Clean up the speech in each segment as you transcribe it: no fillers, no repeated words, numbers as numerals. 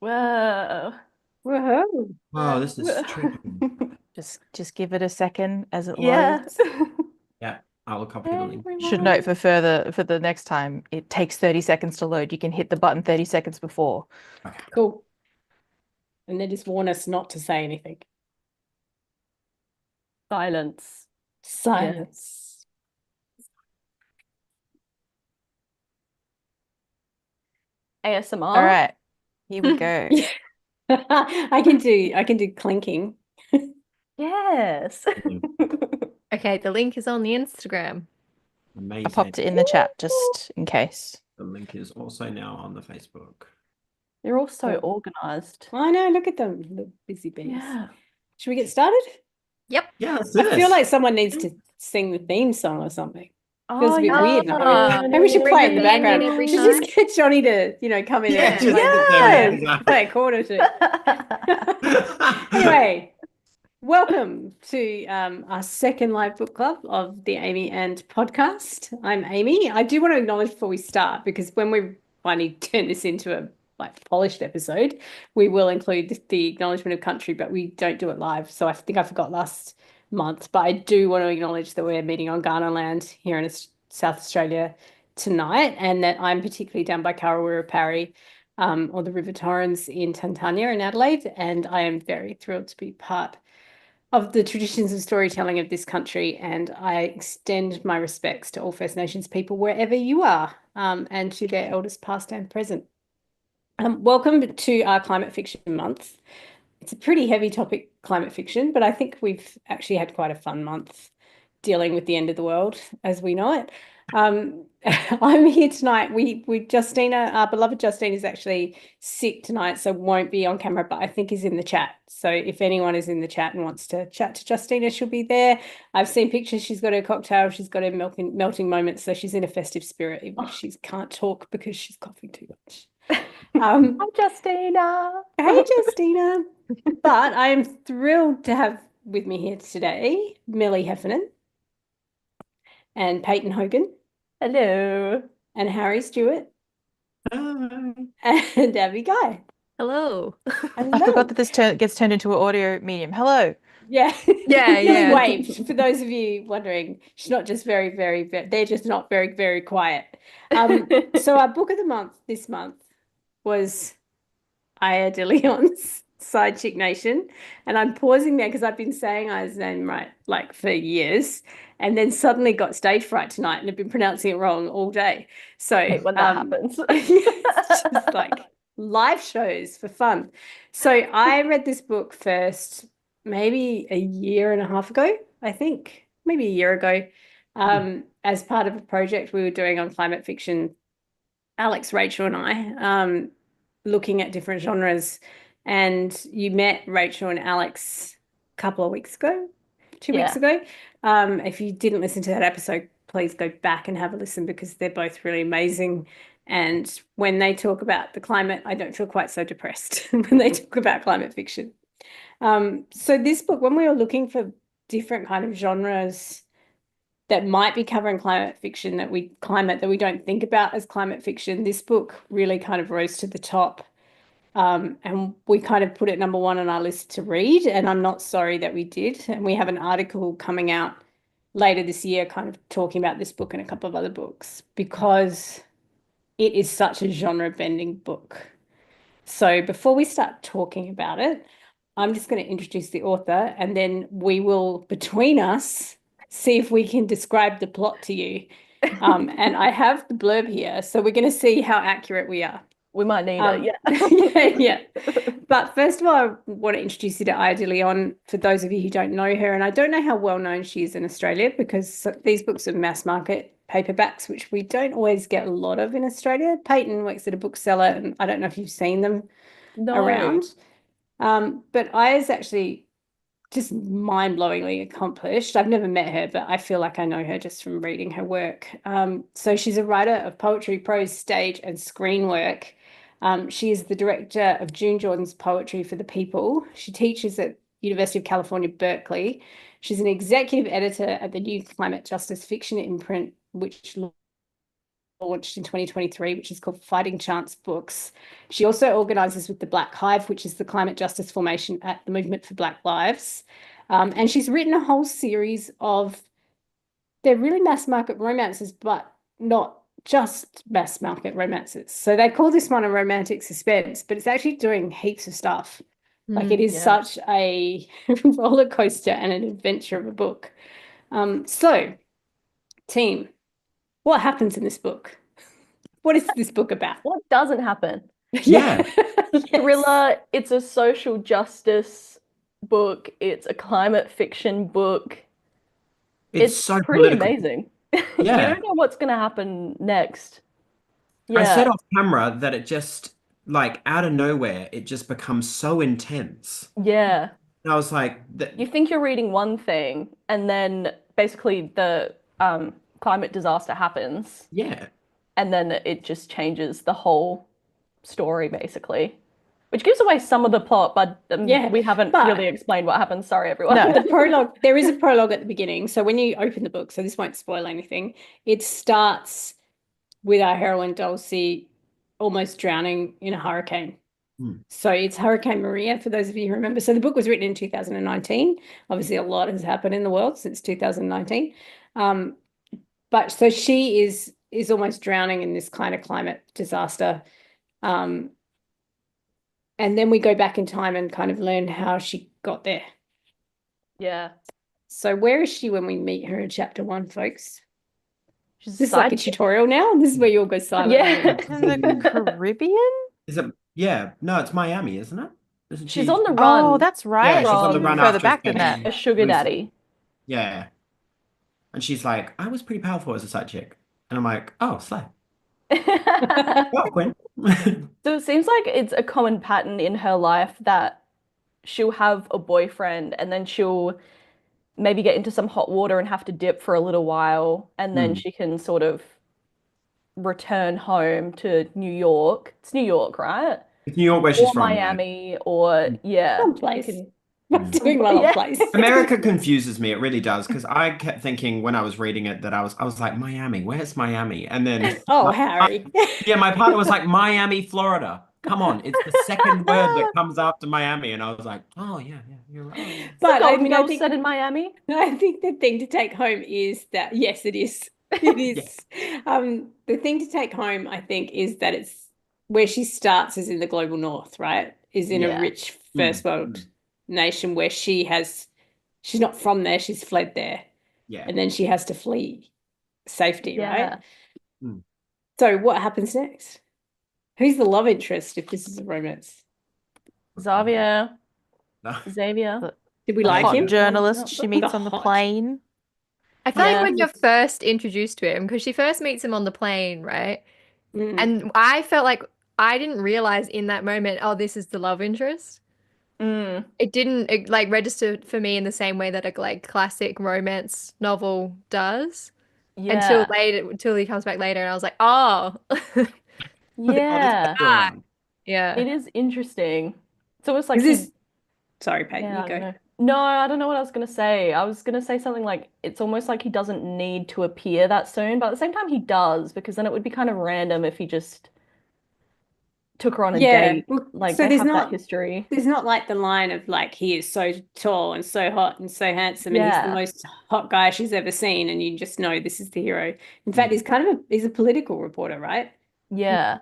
Whoa. Woohoo. Oh, this is tripping. Just give it a second as it Yes. loads. Yeah, I will copy the link. Should note Everyone. for the next time, it takes 30 seconds to load. You can hit the button 30 seconds before. Okay. Cool. And they just warn us not to say anything. Silence. Silence. All ASMR. right, here we go. Yeah. I can do clinking. Yes. Okay, the link is on the Instagram. I Amazing. popped it in the chat just in case. The link is also now on the Facebook. You're all so Cool. organized. I know, look at them, the busy bees. Yeah. Should we get started? Yep. Yeah, let's do I feel this. like someone needs to sing the theme song or something. Feels Oh, a bit yeah. weird. Maybe we should play it in the Bring it in background. every Should time. just get Johnny to, come in Yeah, and just- play, Yes. play a chord or two. Anyway, welcome to our second live book club of the Amy and podcast. I'm Amy. I do want to acknowledge before we start, because when we finally turn this into a polished episode, we will include the acknowledgement of country, but we don't do it live. So I think I forgot last month, but I do want to acknowledge that we're meeting on Ghana land here in South Australia tonight, and that I'm particularly down by Karawira Parry, or the River Torrens in Tantania in Adelaide, and I am very thrilled to be part of the traditions and storytelling of this country, and I extend my respects to all First Nations people wherever you are, and to their elders past and present. Welcome to our Climate Fiction Month. It's a pretty heavy topic, climate fiction, but I think we've actually had quite a fun month dealing with the end of the world as we know it. I'm here tonight. We Justina, our beloved Justine, is actually sick tonight, so won't be on camera, but I think is in the chat. So if anyone is in the chat and wants to chat to Justina, she'll be there. I've seen pictures. She's got her cocktail. She's got her melting moments. So she's in a festive spirit, even if she can't talk because she's coughing too much. Hi, Justina. Hey, Justina. But I am thrilled to have with me here today Millie Heffernan and Peyton Hogan Hello. and Harry Stewart Hi. and Abby Guy. Hello. I forgot that this gets turned into an audio medium. Hello. Yeah. Yeah, Millie yeah. waved. For those of you wondering, she's not just very, they're just not very, very quiet. So our book of the month this month was Aya de Leon's Side Chick Nation. And I'm pausing there because I've been saying Aya's name right like for years, and then suddenly got stage fright tonight and have been pronouncing it wrong all day. So When that happens. it's just like live shows for fun. So I read this book first maybe a year and a half ago, I think, maybe a year ago, as part of a project we were doing on climate fiction, Alex, Rachel, and I, looking at different genres. And you met Rachel and Alex a couple of weeks ago, 2 weeks ago. If you didn't listen to that episode, please go back and have a listen, because they're both really amazing. And when they talk about the climate, I don't feel quite so depressed when they talk about climate fiction. So this book, when we were looking for different kind of genres that might be covering climate fiction that we don't think about as climate fiction, this book really kind of rose to the top. And we kind of put it number one on our list to read, and I'm not sorry that we did. And we have an article coming out later this year kind of talking about this book and a couple of other books, because it is such a genre bending book. So before we start talking about it, I'm just going to introduce the author, and then we will, between us, see if we can describe the plot to you. And I have the blurb here, so we're going to see how accurate we are. We might need it, yeah. yeah. But first of all, I want to introduce you to Aya de León, for those of you who don't know her. And I don't know how well known she is in Australia, because these books are mass market paperbacks, which we don't always get a lot of in Australia. Peyton works at a bookseller, and I don't know if you've seen them around. But Aya's actually just mind-blowingly accomplished. I've never met her, but I feel like I know her just from reading her work. So she's a writer of poetry, prose, stage, and screen work. She is the director of June Jordan's Poetry for the People. She teaches at University of California, Berkeley. She's an executive editor at the New Climate Justice Fiction imprint, which launched in 2023, which is called Fighting Chance Books. She also organises with the Black Hive, which is the climate justice formation at the Movement for Black Lives. And she's written a whole series of, they're really mass market romances, but not just mass market romances. So they call this one a romantic suspense, but it's actually doing heaps of stuff. Like it is yeah. such a roller coaster and an adventure of a book. So, team, what happens in this book? What is this book about? What doesn't happen? Yeah. It's a thriller. It's a social justice book. It's a climate fiction book. It's so pretty political. amazing. You Yeah. don't know what's going to happen next. I said Yeah. off camera that it just, like, out of nowhere, it just becomes so intense. Yeah. And I was like, You think you're reading one thing, and then basically the climate disaster happens, yeah. and then it just changes the whole story, basically. Which gives away some of the plot, but Yeah, we haven't but- really explained what happens. Sorry, everyone. No. The prologue, there is a prologue at the beginning. So when you open the book, so this won't spoil anything, it starts with our heroine Dulcie almost drowning in a hurricane. So it's Hurricane Maria, for those of you who remember. So the book was written in 2019. Obviously, a lot has happened in the world since 2019. But so she is almost drowning in this kind of climate disaster. And then we go back in time and kind of learn how she got there. Yeah. So where is she when we meet her in chapter 1, folks? She's This is like a tutorial now. This is where you all go silent. Yeah. In the Caribbean? Is it? Yeah. No, it's Miami, isn't it? Isn't She's she? on the run. Oh, that's right. she's on the from run Further after back than getting that. a sugar Lucy. daddy. Yeah. And she's like, I was pretty powerful as a side chick. And I'm like, oh, slay. Well, Quinn. So it seems like it's a common pattern in her life that she'll have a boyfriend and then she'll maybe get into some hot water and have to dip for a little while, and then she can sort of return home to New York. It's New York, right? It's New York where she's Or from. Yeah. Miami, or yeah. Some you place. can- I'm doing well Yeah. on place. America confuses me. It really does. Because I kept thinking when I was reading it that I was like, Miami, where's Miami? And then Oh, Harry. my partner was like, Miami, Florida. Come on, it's the second word that comes after Miami. And I was like, oh yeah, you're right. But I Golden mean, I Girls think, set in Miami. I think the thing to take home is that, yes, it is. It is. The thing to take home, I think, is that it's where she starts is in the global north, right? Is in Yeah. a rich first world nation where she's not from there, she's fled there. Yeah. And then she has to flee safety, Yeah. right? So what happens next? Who's the love interest if this is a romance? Xavier. No. Xavier. Did we The like hot him? journalist she meets The on the hot- plane. I feel Yeah. like when you're first introduced to him, because she first meets him on the plane, right? Mm. And I felt like I didn't realize in that moment, oh, this is the love interest. Mm. It didn't like register for me in the same way that a like classic romance novel does. Yeah. Until he comes back later, and I was like, oh, Yeah. yeah. It is interesting. It's almost like Is he- this... Sorry, Peyton, yeah, you I go. don't know. No, I don't know what I was gonna say. I was gonna say something like it's almost like he doesn't need to appear that soon, but at the same time he does, because then it would be kind of random if he just took her on a Yeah, date. well, Like so they there's have not- that history. There's not like the line of like, he is so tall and so hot and so handsome and he's Yeah. the most hot guy she's ever seen, and you just know this is the hero. In fact, he's a political reporter, right? Yeah.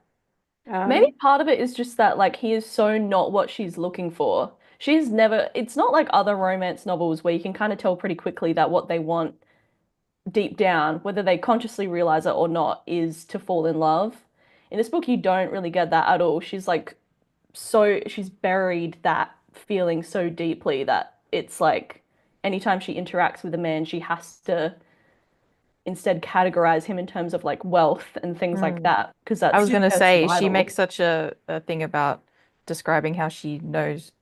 Um, Maybe part of it is just that like he is so not what she's looking for. It's not like other romance novels where you can kind of tell pretty quickly that what they want deep down, whether they consciously realize it or not, is to fall in love. In this book, you don't really get that at all. She's buried that feeling so deeply that it's like anytime she interacts with a man, she has to instead categorize him in terms of like wealth and things like that, because that's I was going to her say, she survival. makes such a thing about describing how she knows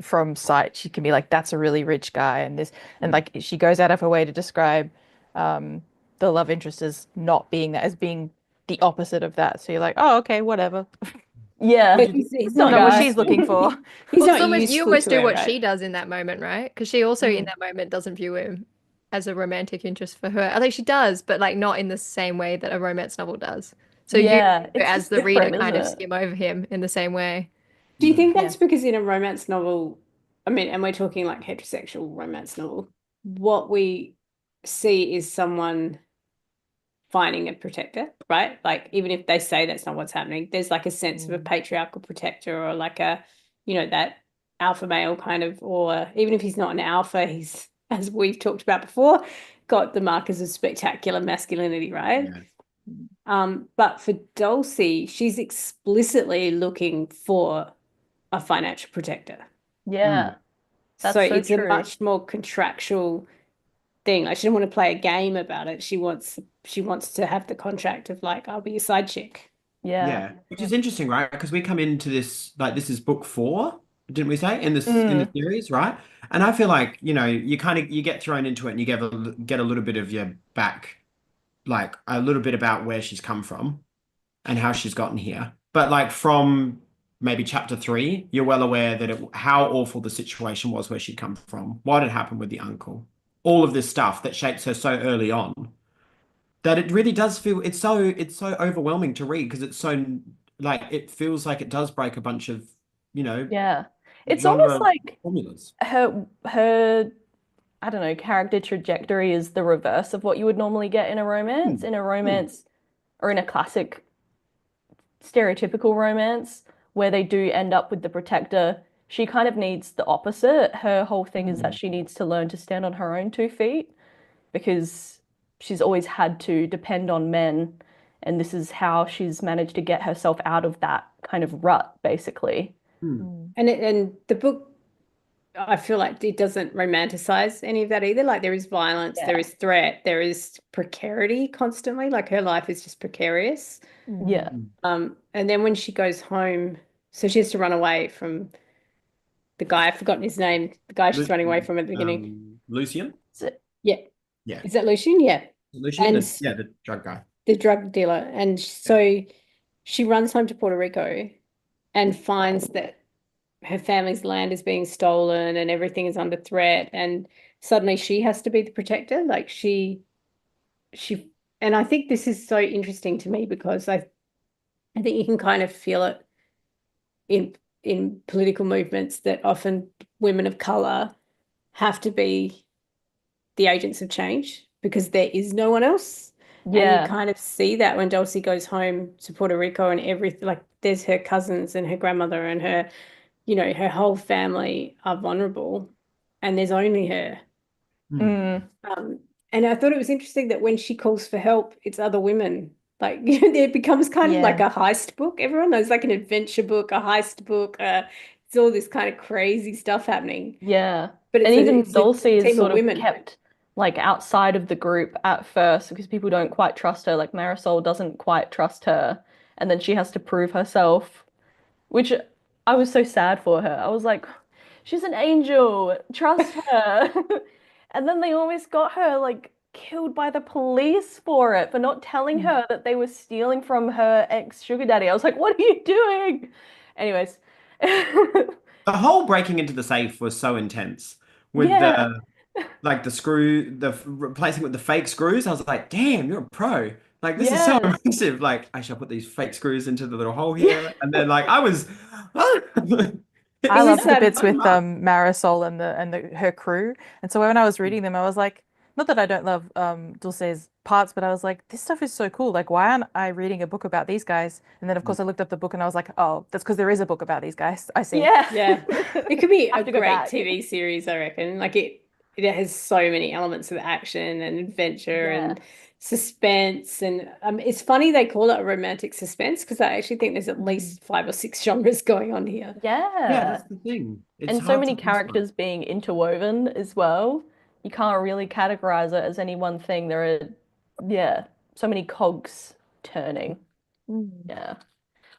from sight. She can be like, that's a really rich guy. And this, and like, she goes out of her way to describe the love interest as not being that, as being the opposite of that. So you're like, oh, okay, whatever. Yeah. but he's Not not what guy. she's looking for. He's Well, not you useful almost to do her, what right? she does in that moment, right? Because she also in that moment doesn't view him as a romantic interest for her. I think she does, but like not in the same way that a romance novel does. So you, Yeah, it's as just the reader, different, isn't kind of it? skim over him in the same way. Do you think Yeah. that's because in a romance novel, I mean, and we're talking like heterosexual romance novel, what we see is someone finding a protector, right? Like even if they say that's not what's happening, there's like a sense of a patriarchal protector or like a, that alpha male kind of, or even if he's not an alpha, he's, as we've talked about before, got the markers of spectacular masculinity, right? Yeah. But for Dulcie, she's explicitly looking for a financial protector. Yeah, So that's so it's a true. much more contractual thing. Like she doesn't want to play a game about it. She wants to have the contract of like, I'll be your side chick. Yeah. Yeah, which is interesting, right? Because we come into this like this is book four, didn't we say, in the Mm, series, right? And I feel like, you get thrown into it and you get a little bit of your back, like a little bit about where she's come from and how she's gotten here. But like from maybe chapter three, you're well aware that how awful the situation was where she'd come from, what had happened with the uncle, all of this stuff that shapes her so early on that it really does feel it's so overwhelming to read because it's so like it feels like it does break a bunch of yeah. It's almost genre like formulas. her I don't know, character trajectory is the reverse of what you would normally get in a romance. Hmm. In a romance or in a classic stereotypical romance where they do end up with the protector, she kind of needs the opposite. Her whole thing is that she needs to learn to stand on her own 2 feet because she's always had to depend on men, and this is how she's managed to get herself out of that kind of rut, basically. Hmm. And the book, I feel like it doesn't romanticize any of that either. Like there is violence, there Yeah. is threat, there is precarity constantly. Like her life is just precarious. Yeah. And then when she goes home, so she has to run away from the guy, I've forgotten his name, the guy she's running away from at the beginning. Lucian. So, Yeah. Yeah, Is that Lucian? Yeah. Lucian. And The drug guy. the drug dealer. And so she runs home to Puerto Rico and finds that her family's land is being stolen and everything is under threat. And suddenly she has to be the protector. Like she, and I think this is so interesting to me because I think you can kind of feel it in political movements that often women of color have to be the agents of change because there is no one else. And you yeah. kind of see that when Dulcie goes home to Puerto Rico and everything, like there's her cousins and her grandmother and her whole family are vulnerable and there's only her. Mm, Um, and I thought it was interesting that when she calls for help, it's other women. Like it becomes kind of like Yeah. a heist book. Everyone knows like an adventure book, a heist book. It's all this kind of crazy stuff happening. yeah. But And even it's a Dulcie is team of sort of women. kept like outside of the group at first because people don't quite trust her. Like Marisol doesn't quite trust her, and then she has to prove herself, which I was so sad for her. I was like, she's an angel, trust her. And then they almost got her like killed by the police for it, for not telling her that they were stealing from her ex sugar daddy. I was like, what are you doing? Anyways. The whole breaking into the safe was so intense with Yeah, the screw, replacing with the fake screws. I was like, damn, you're a pro. Like, this is so yes. impressive. Like, I shall put these fake screws into the little hole Yeah. here. And then, like, I was, I It love was the bits with much. Marisol and her crew. And so when I was reading them, I was like, not that I don't love Dulce's parts, but I was like, this stuff is so cool. Like, why aren't I reading a book about these guys? And then of course I looked up the book and I was like, oh, that's because there is a book about these guys. I see. Yeah. Yeah. It could be a Have to go great back. TV series, I reckon. Like it has so many elements of action and adventure Yes. and suspense. And it's funny they call it a romantic suspense because I actually think there's at least 5 or 6 genres going on here. Yeah, Yeah. that's the thing. It's And so hard to many classify. characters being interwoven as well. You can't really categorize it as any one thing. There are, yeah, so many cogs turning. Mm. Yeah.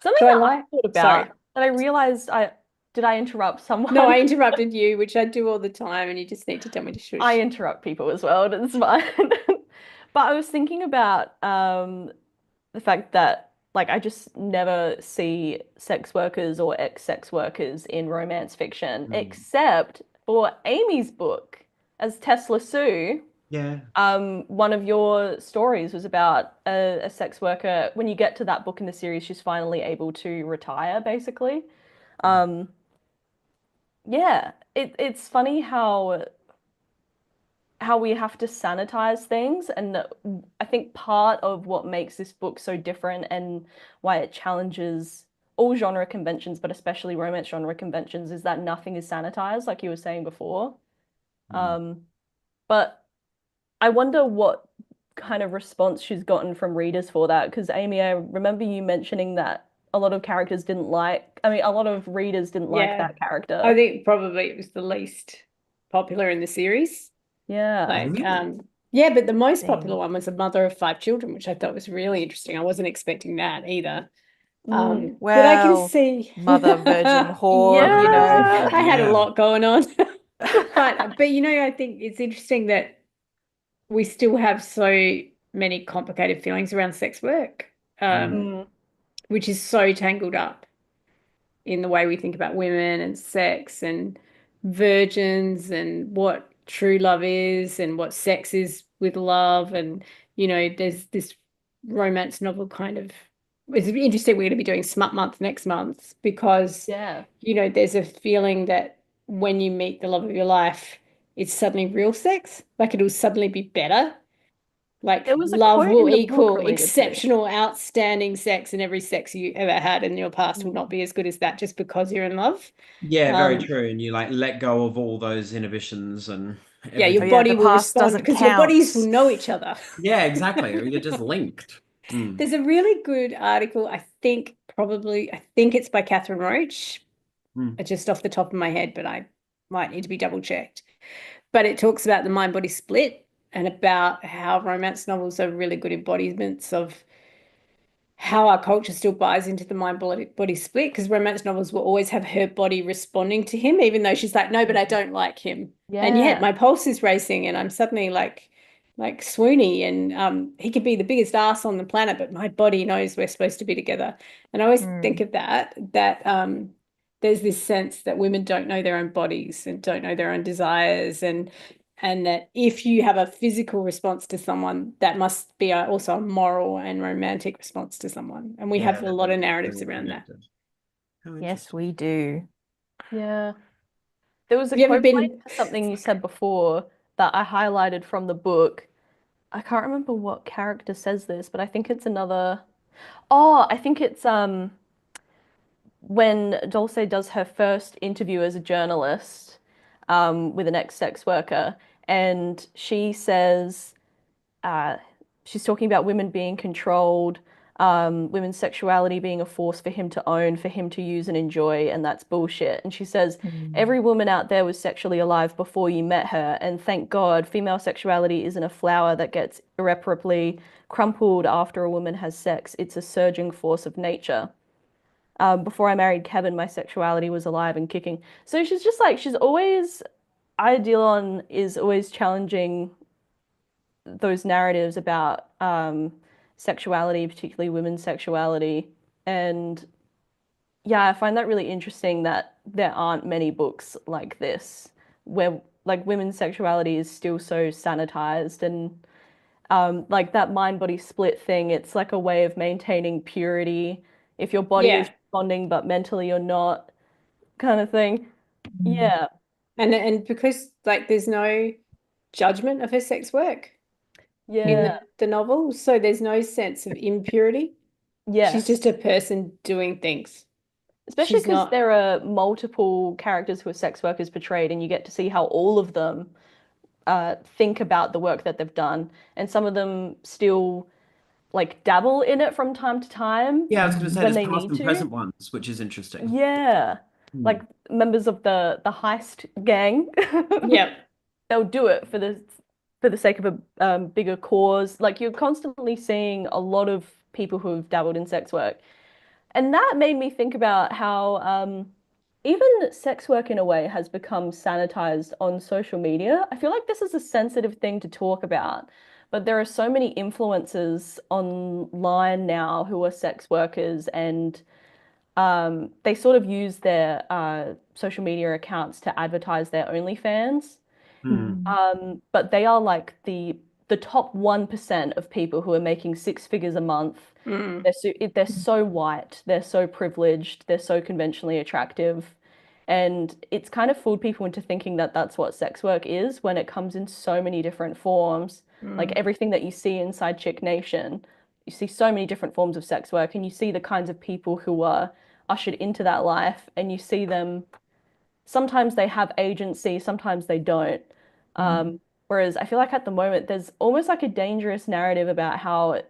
Something So I that I like, thought sorry. about that I realized did I interrupt someone? No, I interrupted you, which I do all the time, and you just need to tell me to shush. I interrupt people as well, it's fine. But I was thinking about the fact that like I just never see sex workers or ex-sex workers in romance fiction Mm. except for Amy's book as Tesla Sue. Yeah. One of your stories was about a sex worker. When you get to that book in the series, she's finally able to retire, basically. Um, yeah, it's funny how we have to sanitize things, and I think part of what makes this book so different and why it challenges all genre conventions, but especially romance genre conventions, is that nothing is sanitized, like you were saying before. Mm. Um, but I wonder what kind of response she's gotten from readers for that. Because Amy, I remember you mentioning that a lot of characters didn't like, I mean, a lot of readers didn't like Yeah. that I character. think probably it was the least popular in the series. Yeah. Like, Really? yeah, but the most popular Same. one was a mother of 5 children, which I thought was really interesting. I wasn't expecting that either. Mm. But I can Well, see, mother virgin whore, you know. Yeah. I had a Yeah. lot going on. But I think it's interesting that we still have so many complicated feelings around sex work, Mm. Mm. which is so tangled up in the way we think about women and sex and virgins and what true love is and what sex is with love. And, there's this romance novel kind of, it's interesting. We're going to be doing Smut Month next month because, Yeah. there's a feeling that when you meet the love of your life, it's suddenly real sex. Like it'll suddenly be better. Like There was a love quote will in the book equal related to this. exceptional, outstanding sex, and every sex you ever had in your past will not Mm. be as good as that just because you're in love. Yeah, very Um, true. And you like let go of all those inhibitions and yeah, your Oh everything. yeah, body the will past respond doesn't because your bodies will count. know each other. Yeah, exactly. You're just linked. Mm. There's a really good article, I think it's by Catherine Roach, Mm. just off the top of my head, but I might need to be double checked. But it talks about the mind body split and about how romance novels are really good embodiments of how our culture still buys into the mind body split, because romance novels will always have her body responding to him, even though she's like, no, but I don't like him. And yet Yeah. my pulse is racing and I'm suddenly like swoony, and he could be the biggest ass on the planet, but my body knows we're supposed to be together. And I always think Mm. of that there's this sense that women don't know their own bodies and don't know their own desires, and that if you have a physical response to someone, that must be also a moral and romantic response to someone. And we Yeah, have a lot of they're narratives all around that. connected. How Yes, interesting. we do. Yeah. There was a Have you ever quote been? related to something you said before that I highlighted from the book. I can't remember what character says this, but I think it's another. Oh, I think it's when Dulce does her first interview as a journalist with an ex-sex worker, and she says uh, she's talking about women being controlled, women's sexuality being a force for him to own, for him to use and enjoy, and that's bullshit. And she says, Mm. every woman out there was sexually alive before you met her, and thank God, female sexuality isn't a flower that gets irreparably crumpled after a woman has sex. It's a surging force of nature. Before I married Kevin, my sexuality was alive and kicking. So she's just like, she's always, Idealon is always challenging those narratives about sexuality, particularly women's sexuality. And yeah, I find that really interesting that there aren't many books like this where like women's sexuality is still so sanitized and like that mind body split thing, it's like a way of maintaining purity if your body is Yeah. responding but mentally you're not, kind of thing. Mm. Yeah. And because like there's no judgment of her sex work in Yeah. the novel, so there's no sense of impurity. She's just Yes. a person doing things. Especially She's because not. there are multiple characters who are sex workers portrayed, and you get to see how all of them think about the work that they've done, and some of them still like dabble in it from time to time Yeah, I was going to say Mm. when there's they past need and to. present ones, which is interesting. Yeah, Mm. like members of the heist gang, Yeah. they'll do it for the sake of a bigger cause. Like you're constantly seeing a lot of people who've dabbled in sex work. And that made me think about how even sex work in a way has become sanitized on social media. I feel like this is a sensitive thing to talk about, but there are so many influencers online now who are sex workers, and they sort of use their social media accounts to advertise their OnlyFans. But they are like the top 1% of people who are making six figures a month. They're so white, they're so privileged, they're so conventionally attractive. And it's kind of fooled people into thinking that that's what sex work is when it comes in so many different forms. Like everything that you see inside Chick Nation, you see so many different forms of sex work, and you see the kinds of people who are ushered into that life, and you see them, sometimes they have agency, sometimes they don't. Whereas I feel like at the moment there's almost like a dangerous narrative about how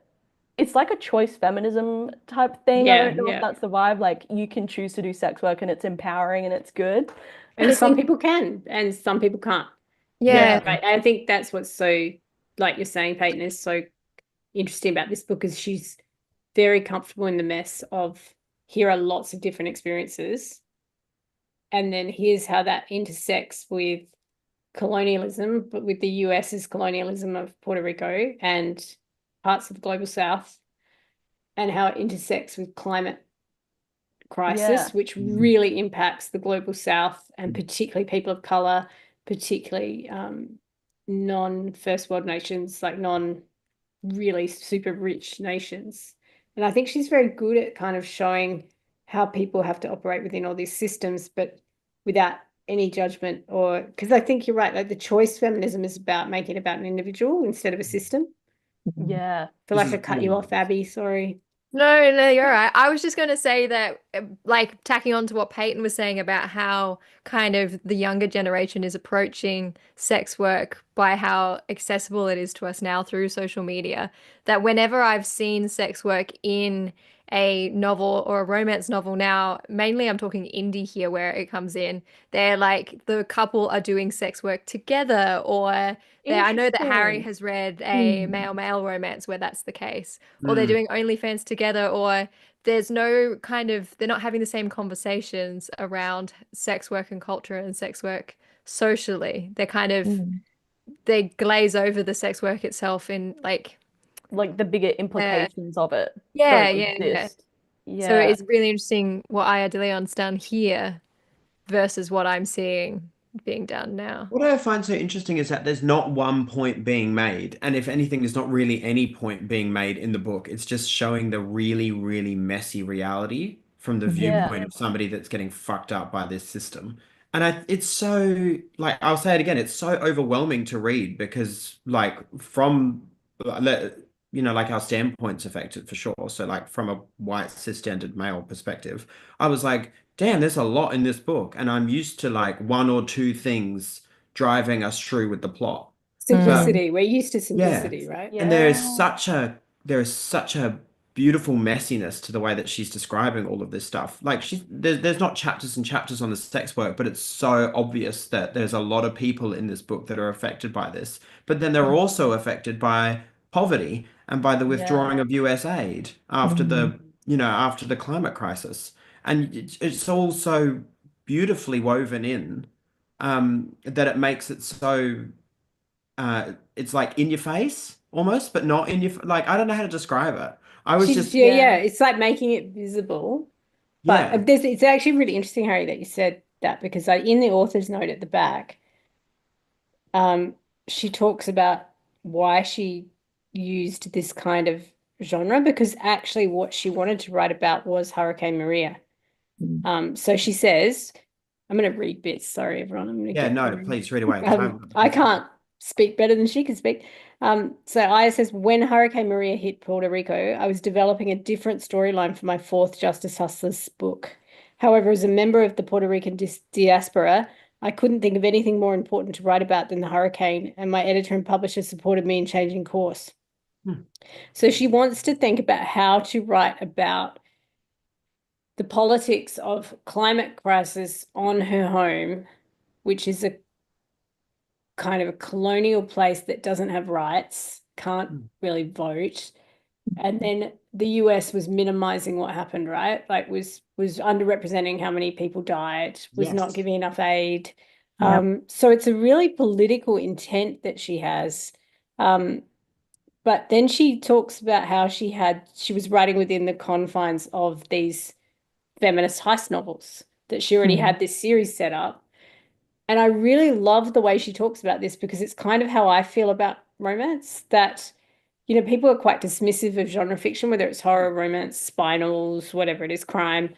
it's like a choice feminism type thing. I don't know if that's the vibe. Like you can choose to do sex work and it's empowering and it's good. And some people can and some people can't. Yeah. Right. I think that's what's so, like you're saying, Peyton, is so interesting about this book is she's very comfortable in the mess of here are lots of different experiences. And then here's how that intersects with colonialism, but with the US's colonialism of Puerto Rico and parts of the global South, and how it intersects with climate crisis, which really impacts the global South and particularly people of color, particularly non-first world nations, like non-really super rich nations. And I think she's very good at kind of showing how people have to operate within all these systems, but without any judgment, or because I think you're right, like the choice feminism is about making it about an individual instead of a system. Yeah. I feel like I cut you off, Abby. Sorry. No, no, you're right. I was just going to say that, like, tacking on to what Peyton was saying about how kind of the younger generation is approaching sex work by how accessible it is to us now through social media, that whenever I've seen sex work in a novel or a romance novel now, mainly I'm talking indie here where it comes in, they're like the couple are doing sex work together, or I know that Harry has read a male-male romance where that's the case, or they're doing OnlyFans together, or there's no kind of, they're not having the same conversations around sex work and culture and sex work socially. They're kind of, they glaze over the sex work itself in like the bigger implications of it yeah, don't yeah, yeah. exist. So Yeah. it's really interesting what Aya de Leon's done here versus what I'm seeing being done now. What I find so interesting is that there's not one point being made, and if anything, there's not really any point being made in the book. It's just showing the really, really messy reality from the Yeah. viewpoint of somebody that's getting fucked up by this system. And it's so, like, I'll say it again, it's so overwhelming to read because, like, from, like, our standpoint's affected for sure. So, like, from a white cisgendered male perspective, I was like, damn, there's a lot in this book, and I'm used to like one or two things driving us through with the plot. Simplicity. We're used to Yeah. simplicity, right? And there is such a beautiful messiness to the way that she's describing all of this stuff. Like there's not chapters and chapters on the sex work, but it's so obvious that there's a lot of people in this book that are affected by this. But then they're also affected by poverty and by the withdrawing of US aid after the climate crisis. And it's all so beautifully woven in that it makes it so it's like in your face almost, but not in your like I don't know how to describe it. I was just It's like making it visible. But yeah. it's actually really interesting, Harry, that you said that because in the author's note at the back, she talks about why she used this kind of genre because actually what she wanted to write about was Hurricane Maria. So she says, I'm going to read bits. Sorry, everyone. I'm going to Yeah, get no, please read away. 'Cause I can't speak better than she can speak. So Aya says, when Hurricane Maria hit Puerto Rico, I was developing a different storyline for my fourth Justice Hustlers book. However, as a member of the Puerto Rican diaspora, I couldn't think of anything more important to write about than the hurricane, and my editor and publisher supported me in changing course. So she wants to think about how to write about the politics of climate crisis on her home, which is a kind of a colonial place that doesn't have rights, can't really vote. And then the US was minimizing what happened, right? Like was underrepresenting how many people died, was not giving enough aid. So it's a really political intent that she has. But then she talks about how she was writing within the confines of these feminist heist novels, that she already had this series set up. And I really love the way she talks about this because it's kind of how I feel about romance, that, people are quite dismissive of genre fiction, whether it's horror, romance, spy novels, whatever it is, crime,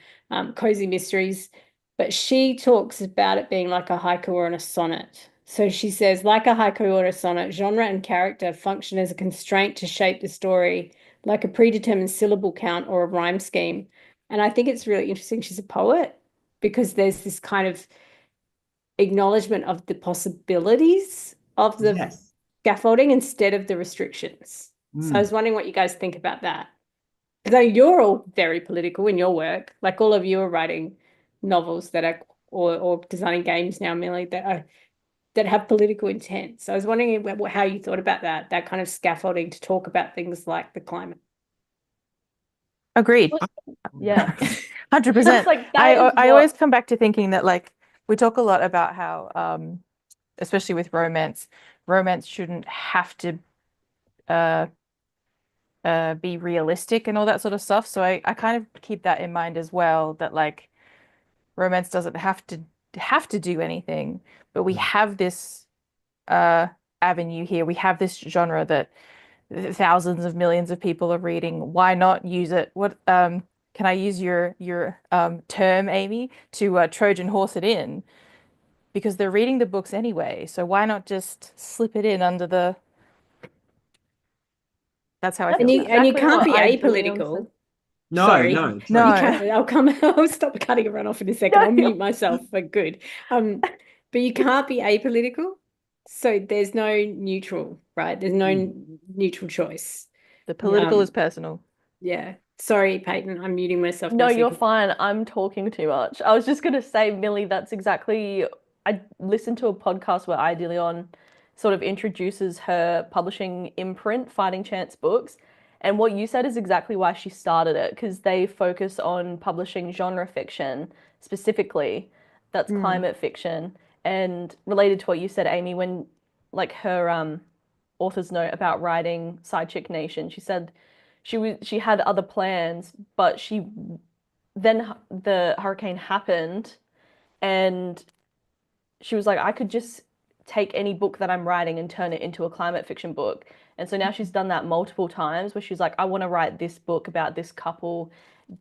cozy mysteries. But she talks about it being like a haiku or a sonnet. So she says, like a haiku or a sonnet, genre and character function as a constraint to shape the story, like a predetermined syllable count or a rhyme scheme. And I think it's really interesting. She's a poet because there's this kind of acknowledgement of the possibilities of the Yes. scaffolding instead of the restrictions. So I Mm. was wondering what you guys think about that. Because you're all very political in your work. Like all of you are writing novels that are or designing games now, Millie, that have political intent. So I was wondering how you thought about that kind of scaffolding to talk about things like the climate. Agreed. Yeah. 100%. Like I that is I always what come back to thinking that like we talk a lot about how especially with romance shouldn't have to uh be realistic and all that sort of stuff. So I kind of keep that in mind as well, that like romance doesn't have to do anything, but we have this uh avenue here. We have this genre that thousands of millions of people are reading. Why not use it? What can I use your term, Amy, to Trojan horse it in? Because they're reading the books anyway. So why not just slip it in under the That's how I that's feel And you about it. and you exactly can't what be Aya de León said. apolitical. No, Sorry, no, you sorry. No. can't. I'll stop cutting everyone off in a second. No, I'll you're mute myself for good. But you can't be apolitical. So there's no neutral, right? There's no Mm. neutral choice. The political is Um, personal. yeah. Sorry, Peyton. I'm muting myself now No, so you you're can. fine. I'm talking too much. I was just gonna say, Millie, that's exactly. I listened to a podcast where Aya de Leon sort of introduces her publishing imprint, Fighting Chance Books. And what you said is exactly why she started it, because they focus on publishing genre fiction specifically, that's Mm. climate fiction. And related to what you said, Amy, when like her author's note about writing Side Chick Nation, she said she had other plans, but then the hurricane happened, and she was like, I could just take any book that I'm writing and turn it into a climate fiction book. And so now she's done that multiple times where she's like, I want to write this book about this couple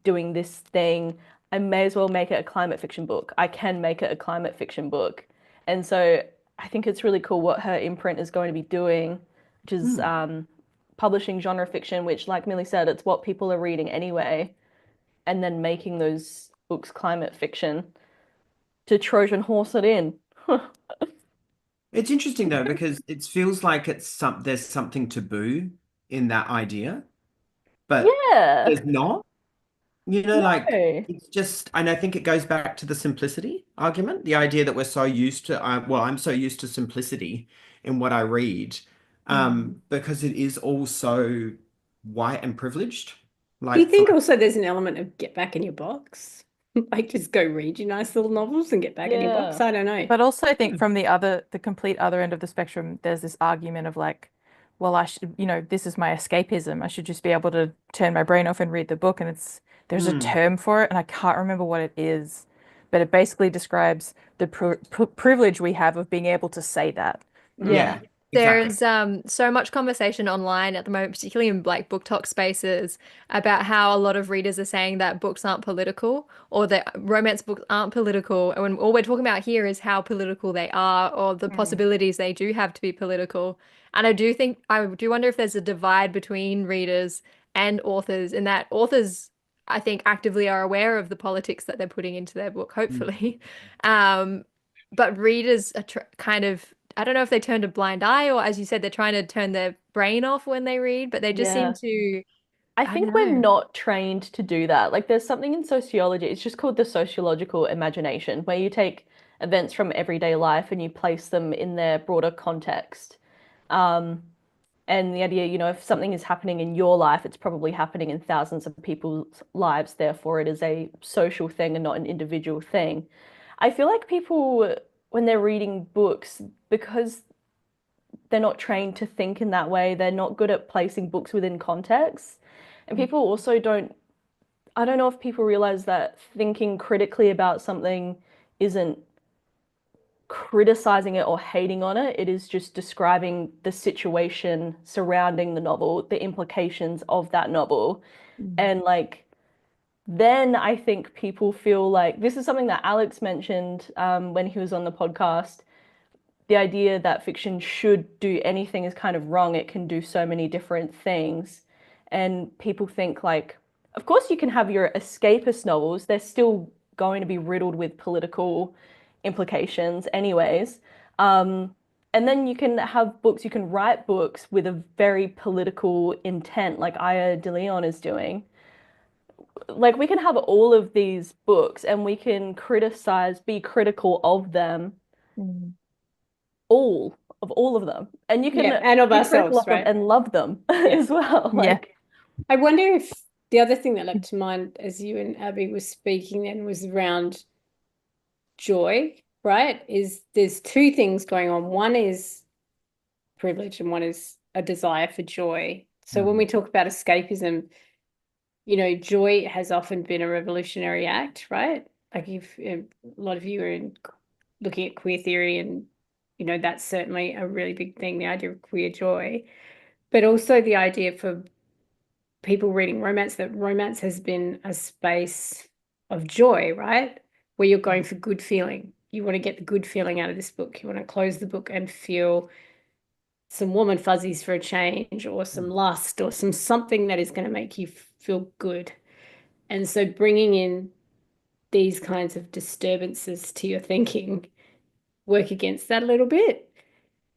doing this thing. I may as well make it a climate fiction book. I can make it a climate fiction book. And so I think it's really cool what her imprint is going to be doing, which is Mm. publishing genre fiction, which, like Millie said, it's what people are reading anyway, and then making those books climate fiction to Trojan horse it in. It's interesting though because it feels like there's something taboo in that idea, but Yeah. there's not. Like No. it's just, and I think it goes back to the simplicity argument, the idea that we're so used to, well, I'm so used to simplicity in what I read, because it is all so white and privileged. Do you Like think also there's an element of get back in your box? Like just go read your nice little novels and get back in your box? Yeah. I don't know. But also I think from the complete other end of the spectrum, there's this argument of like, well, I should, this is my escapism. I should just be able to turn my brain off and read the book. And there's a mm, term for it, and I can't remember what it is, but it basically describes the privilege we have of being able to say that. Yeah. yeah, exactly. There's so much conversation online at the moment, particularly in like book talk spaces, about how a lot of readers are saying that books aren't political or that romance books aren't political. And when all we're talking about here is how political they are or the Mm. possibilities they do have to be political. And I do wonder if there's a divide between readers and authors, in that authors, I think, actively are aware of the politics that they're putting into their book, Mm. hopefully. Um, but readers are kind of, I don't know if they turned a blind eye or, as you said, they're trying to turn their brain off when they read, but they just seem Yeah. to, I I don't think we're know. not trained to do that. Like there's something in sociology, it's just called the sociological imagination, where you take events from everyday life and you place them in their broader context. Um, and the idea, if something is happening in your life, it's probably happening in thousands of people's lives. Therefore, it is a social thing and not an individual thing. I feel like people, when they're reading books, because they're not trained to think in that way, they're not good at placing books within context. And people also I don't know if people realize that thinking critically about something isn't criticizing it or hating on it. It is just describing the situation surrounding the novel, the implications of that novel. And like, then I think people feel like this is something that Alex mentioned when he was on the podcast. The idea that fiction should do anything is kind of wrong. It can do so many different things. And people think like, of course you can have your escapist novels. They're still going to be riddled with political implications anyways. And then you can have books, you can write books with a very political intent like Aya de León is doing. Like we can have all of these books and we can criticize, be critical of them, all of them. And you can and of be critical ourselves, of them right? and love them as well. Yeah. Like, I wonder if the other thing that leapt to mind as you and Abby were speaking then was around joy, right? Is there's two things going on. One is privilege and one is a desire for joy. So when we talk about escapism, you know, joy has often been a revolutionary act, right? Like if a lot of you are looking at queer theory and, you know, that's certainly a really big thing, the idea of queer joy, but also the idea for people reading romance, that romance has been a space of joy, right? Where you're going for good feeling. You want to get the good feeling out of this book. You want to close the book and feel some warm and fuzzies for a change, or some lust, or something that is going to make you feel good. And so bringing in these kinds of disturbances to your thinking work against that a little bit.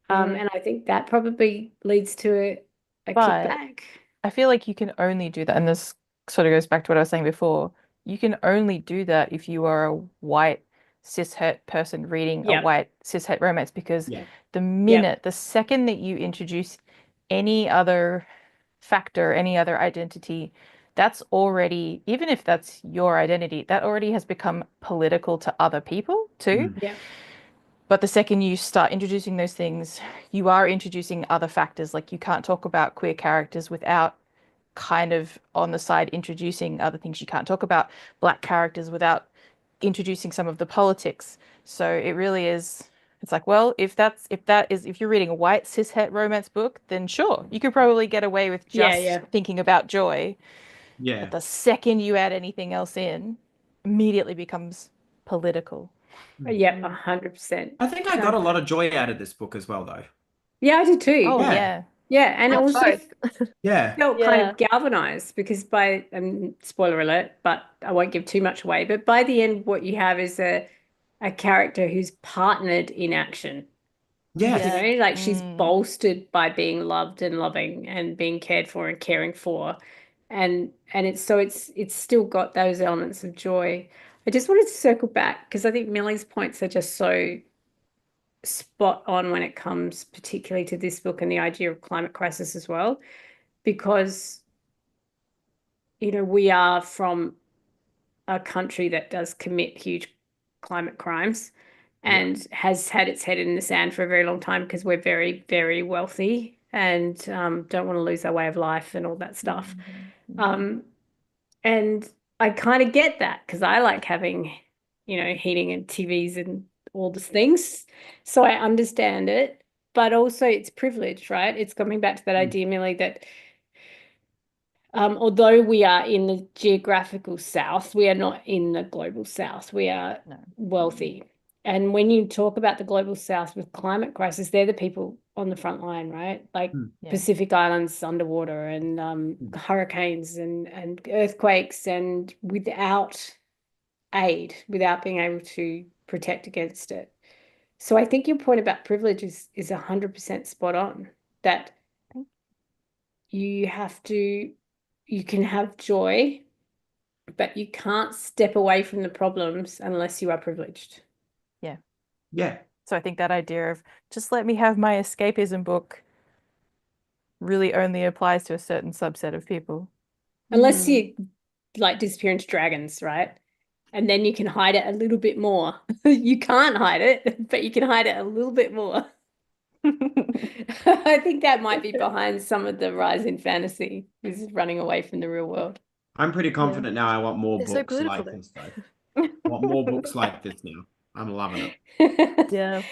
And I think that probably leads to a But kickback. I feel like you can only do that, and this sort of goes back to what I was saying before. You can only do that if you are a white cishet person reading a Yeah. white cishet romance, because Yeah. the second that you introduce any other factor, any other identity, that's already, even if that's your identity, that already has become political to other people too. Yeah. But the second you start introducing those things, you are introducing other factors. Like you can't talk about queer characters without kind of on the side introducing other things. You can't talk about black characters without introducing some of the politics. So it really is, it's like, well, if you're reading a white cishet romance book, then sure, you could probably get away with just thinking about joy. Yeah. But the second you add anything else in, immediately becomes political. Yeah, 100%. I think I got a lot of joy out of this book as well, though. Yeah, I did too. Oh, Yeah. yeah. Yeah, and That's also both. Yeah. felt kind of galvanized because by, spoiler alert, but I won't give too much away, but by the end, what you have is a character who's partnered in action. Yes. You know, like she's bolstered by being loved and loving and being cared for and caring for. And it's still got those elements of joy. I just wanted to circle back because I think Millie's points are just so spot on when it comes particularly to this book and the idea of climate crisis as well, because, you know, we are from a country that does commit huge climate crimes and has had its head in the sand for a very long time because we're very, very wealthy and don't want to lose our way of life and all that stuff. And I kind of get that because I like having, you know, heating and TVs and all these things. So I understand it, but also it's privilege, right? It's coming back to that idea, Millie, that although we are in the geographical south, we are not in the global south. We are wealthy. And when you talk about the global south with climate crisis, they're the people on the front line, right? Like Pacific Islands underwater and hurricanes and earthquakes, and without aid, without being able to protect against it. So I think your point about privilege is 100% spot on, that you can have joy, but you can't step away from the problems unless you are privileged. Yeah. Yeah. So I think that idea of just let me have my escapism book really only applies to a certain subset of people. Unless you like disappear into dragons, right? And then you can hide it a little bit more. You can't hide it, but you can hide it a little bit more. I think that might be behind some of the rise in fantasy, is running away from the real world. I'm pretty confident now I want more They're so books political like this, though. I want more books like this now. I'm loving it. Yeah.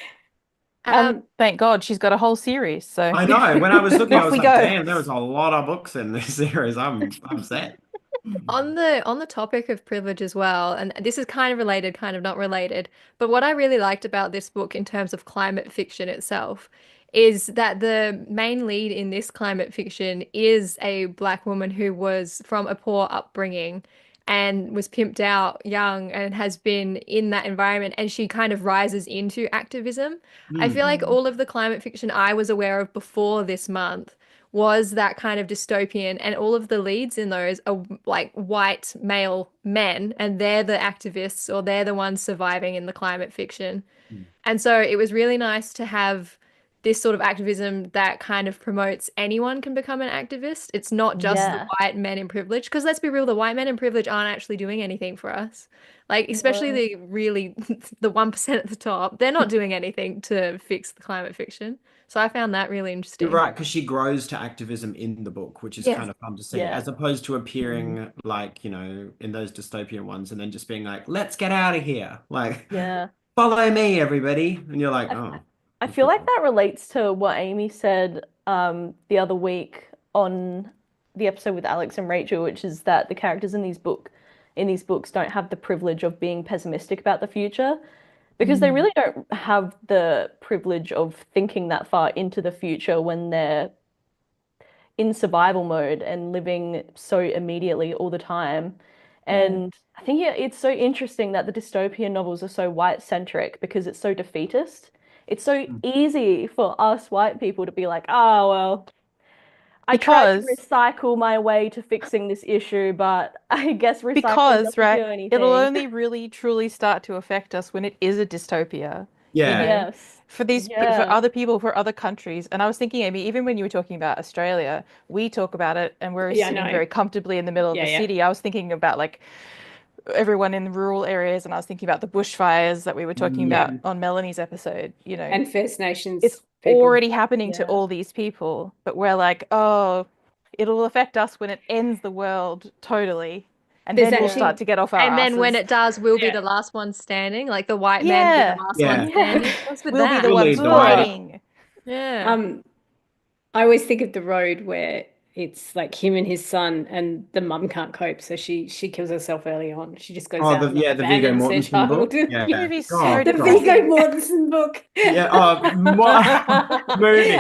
Thank God she's got a whole series. So I know. When I was looking, I off was we like, go. damn, there was a lot of books in this series. I'm set. On the topic of privilege as well, and this is kind of related, kind of not related, but what I really liked about this book in terms of climate fiction itself is that the main lead in this climate fiction is a black woman who was from a poor upbringing and was pimped out young and has been in that environment, and she kind of rises into activism. I feel Mm. like all of the climate fiction I was aware of before this month was that kind of dystopian, and all of the leads in those are like white male men, and they're the activists or they're the ones surviving in the climate fiction. Mm. And so it was really nice to have this sort of activism that kind of promotes anyone can become an activist. It's not just the Yeah. white men in privilege, because let's be real, the white men in privilege aren't actually doing anything for us. Like, especially No. the really the 1% at the top, they're not doing anything to fix the climate fiction. So I found that really You're interesting. right, because she grows to activism in the book, which is Yes. kind of fun to see, Yeah. as opposed to appearing like, in those dystopian ones and then just being like, let's get out of here. Like, Yeah. follow me, everybody. And you're like, I, oh, I that's feel good. like that relates to what Amy said the other week on the episode with Alex and Rachel, which is that the characters in these books don't have the privilege of being pessimistic about the future because they really don't have the privilege of thinking that far into the future when they're in survival mode and living so immediately all the time. And I think it's so interesting that the dystopian novels are so white-centric because it's so defeatist. It's so Mm. easy for us white people to be like, oh, well, I tried to Because recycle my way to fixing this issue, but I guess recycling because doesn't do right, it'll anything. only really truly start to affect us when it is a dystopia, you Yeah. know. Yes. For Yeah. other people, for other countries. And I was thinking, Amy, even when you were talking about Australia, we talk about it and we're Yeah, I sitting know. very comfortably in the middle of Yeah, the yeah. city. I was thinking about like everyone in rural areas, and I was thinking about the bushfires that we were talking Yeah. about on Melanie's episode, And First it's Nations people. already happening to Yeah. all these people, but we're like, oh, it'll affect us when it ends the world totally, and There's then we'll actually start to get off our And then when asses. it does, we'll be Yeah. the last ones standing. Like the white men will be the Yeah, last ones Yeah. Yeah. standing. What's with we'll be the that? We'll ones lead the way. fighting. Yeah. Um, I always think of The Road where it's like him and his son, and the mum can't cope, so she kills herself early on. She just goes Oh, out and the Viggo abandons their Mortensen child. book. That Yeah. movie's so Oh, The God. Viggo depressing. Mortensen book. Yeah. Oh, movie.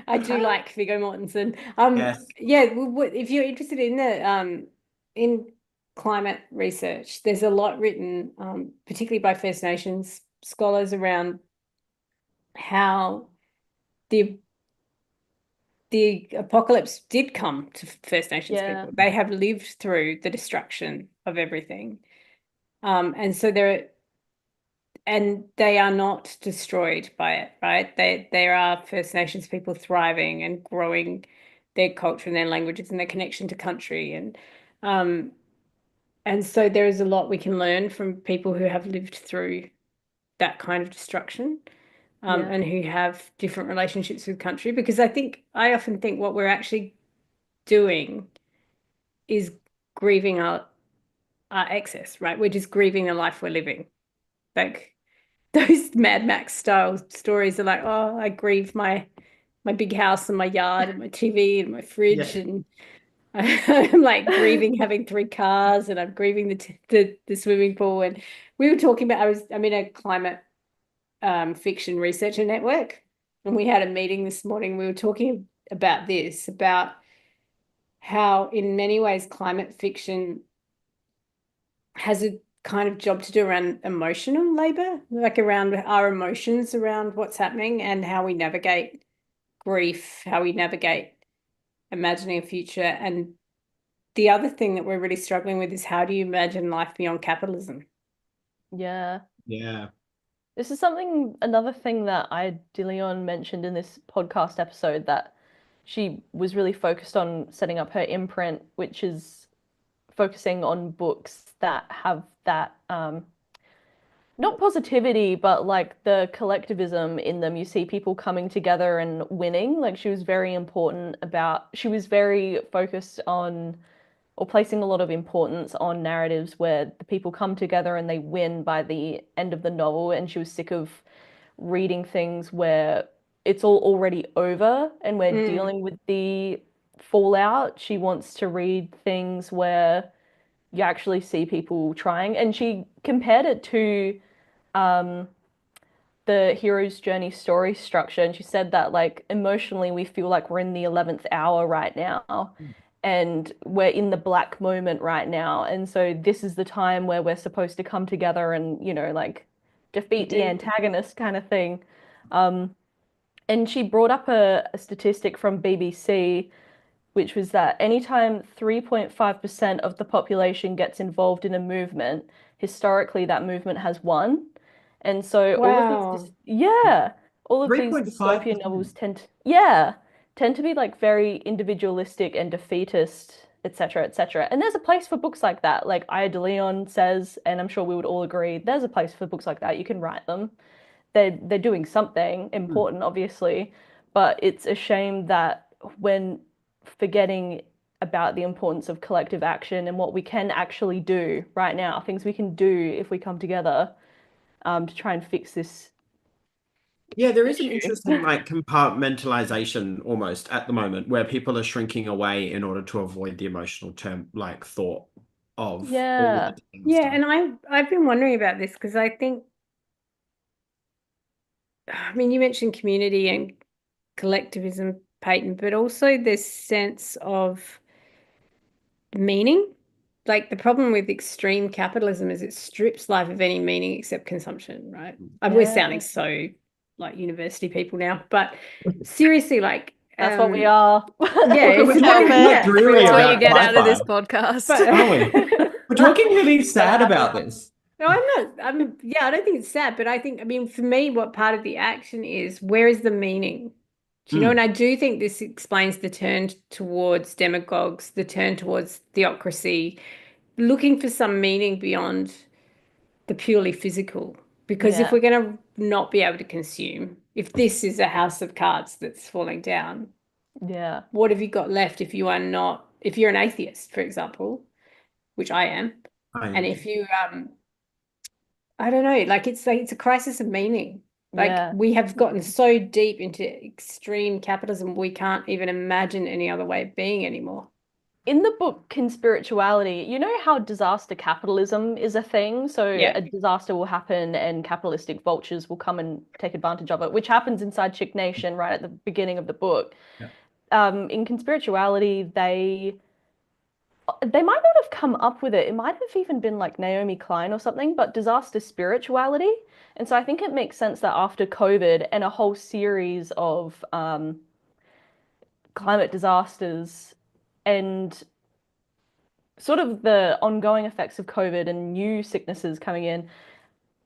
I do like Viggo Mortensen. Yes. Yeah, if you're interested in in climate research, there's a lot written, particularly by First Nations scholars around how the the apocalypse did come to First Nations Yeah. people. They have lived through the destruction of everything. And so they are not destroyed by it, right? There are First Nations people thriving and growing their culture and their languages and their connection to country. And so there is a lot we can learn from people who have lived through that kind of destruction. Yeah. And who have different relationships with country, because I often think what we're actually doing is grieving our excess, right? We're just grieving the life we're living. Like those Mad Max style stories are like, oh, I grieve my big house and my yard and my TV and my fridge, Yeah. and I'm like grieving having 3 cars, and I'm grieving the swimming pool. And we were talking about I'm in a climate fiction researcher network, and we had a meeting this morning. We were talking about this, about how in many ways climate fiction has a kind of job to do around emotional labor, like around our emotions around what's happening and how we navigate grief, how we navigate imagining a future. And the other thing that we're really struggling with is, how do you imagine life beyond capitalism? Yeah. Yeah. This is another thing that Aya de León mentioned in this podcast episode, that she was really focused on setting up her imprint, which is focusing on books that have that, not positivity, but like the collectivism in them. You see people coming together and winning. Like she was very focused on or placing a lot of importance on narratives where the people come together and they win by the end of the novel, and she was sick of reading things where it's all already over and we're dealing with the fallout. She wants to read things where you actually see people trying, and she compared it to the hero's journey story structure, and she said that like emotionally we feel like we're in the 11th hour right now, and we're in the black moment right now, and so this is the time where we're supposed to come together and like defeat the antagonist kind of thing. And she brought up a statistic from BBC, which was that anytime 3.5% of the population gets involved in a movement, historically that movement has won. And so Wow. all of these dystopian 3.5%. novels tend to be like very individualistic and defeatist, etc., etc. And there's a place for books like that. Like Aya de León says, and I'm sure we would all agree, there's a place for books like that. You can write them. They're doing something important, obviously, but it's a shame that when forgetting about the importance of collective action and what we can actually do right now, things we can do if we come together, to try and fix this Yeah, there is an issue. interesting like compartmentalization almost at the moment where people are shrinking away in order to avoid the emotional term like thought of all of Yeah. the different Yeah, stuff. and I've been wondering about this because I think, I mean, you mentioned community and collectivism, Peyton, but also this sense of meaning. Like the problem with extreme capitalism is it strips life of any meaning except consumption, right? We're sounding Yeah. so like university people now, but seriously, like That's what we are. yeah, it's We're talking yeah. dreary That's what you about get out of this sci-fi, podcast. aren't we? We're talking really sad about this. No, I'm not. I don't think it's sad, but I mean, for me, what part of the action is, where is the meaning? Do you know? And I do think this explains the turn towards demagogues, the turn towards theocracy, looking for some meaning beyond the purely physical. Because if Yeah. we're going to not be able to consume, if this is a house of cards that's falling down, Yeah. what have you got left if you are not, if you're an atheist, for example, which I am, and if you I don't know, like it's a crisis of meaning. Like Yeah. we have gotten so deep into extreme capitalism, we can't even imagine any other way of being anymore. In the book Conspirituality, you know how disaster capitalism is a thing? So Yeah. a disaster will happen and capitalistic vultures will come and take advantage of it, which happens inside Chick Nation right at the beginning of the book. Yeah. In Conspirituality, they might not have come up with it. It might have even been like Naomi Klein or something, but disaster spirituality. And so I think it makes sense that after COVID and a whole series of climate disasters and sort of the ongoing effects of COVID and new sicknesses coming in,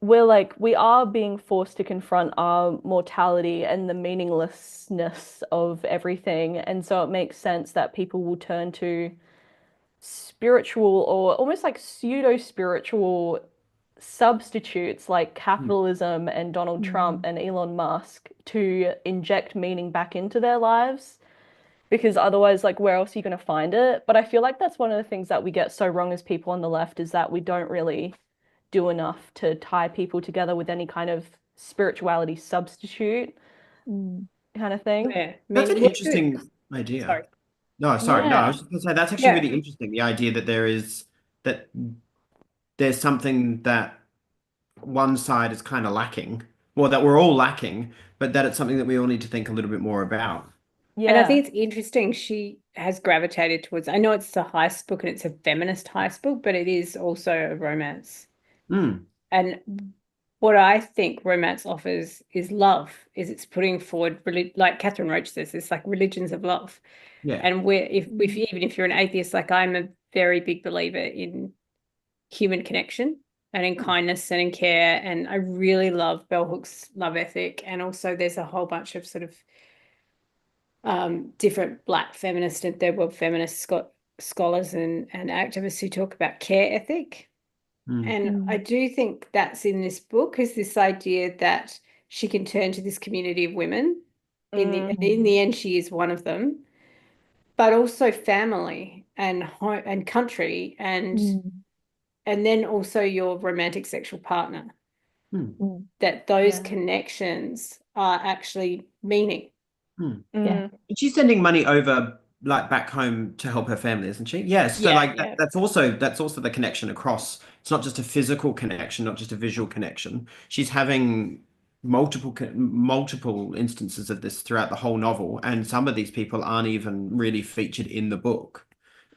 we are being forced to confront our mortality and the meaninglessness of everything. And so it makes sense that people will turn to spiritual or almost like pseudo-spiritual substitutes like capitalism and Donald Trump and Elon Musk to inject meaning back into their lives, because otherwise, like, where else are you going to find it? But I feel like that's one of the things that we get so wrong as people on the left, is that we don't really do enough to tie people together with any kind of spirituality substitute kind of thing. Yeah. That's an Well, interesting idea. sorry. No, sorry. No, I was Yeah. just going to say that's actually Yeah. really interesting. The idea that that there's something that one side is kind of lacking, well, that we're all lacking, but that it's something that we all need to think a little bit more about. And I Yeah. think it's interesting she has gravitated towards, I know it's a heist book and it's a feminist heist book, but it is also a romance. Mm, And what I think romance offers is love, is it's putting forward, like Catherine Roach says, it's like religions of love. yeah. And even if you're an atheist, like I'm a very big believer in human connection and in kindness and in care. And I really love Bell Hook's love ethic. And also there's a whole bunch of sort of different Black feminist and third world feminist scholars and activists who talk about care ethic. And I do think that's in this book, is this idea that she can turn to this community of women. In the end, she is one of them, but also family. and home and country Mm. and then also your romantic sexual partner, Mm. that those Yeah. connections are actually meaning. Yeah. She's sending money over like back home to help her family, isn't she? Yes. So Yeah, like yeah. that's also the connection across. It's not just a physical connection, not just a visual connection. She's having multiple instances of this throughout the whole novel, and some of these people aren't even really featured in the book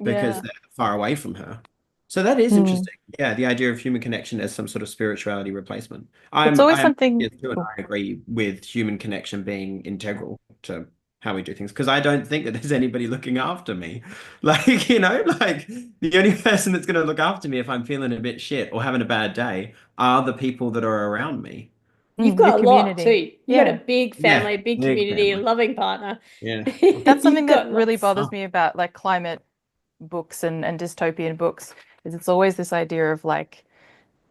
because Yeah. they're far away from her. So that is Mm. interesting. Yeah, the idea of human connection as some sort of spirituality replacement. It's always something. Yes, too, and I agree with human connection being integral to how we do things because I don't think that there's anybody looking after me. Like, like the only person that's going to look after me if I'm feeling a bit shit or having a bad day are the people that are around me. You've Your got a lot community. too. You've got a big Yeah, family, a big big community, a family. loving partner. Yeah. That's something You've that got really lots. bothers me about like climate books and dystopian books is it's always this idea of like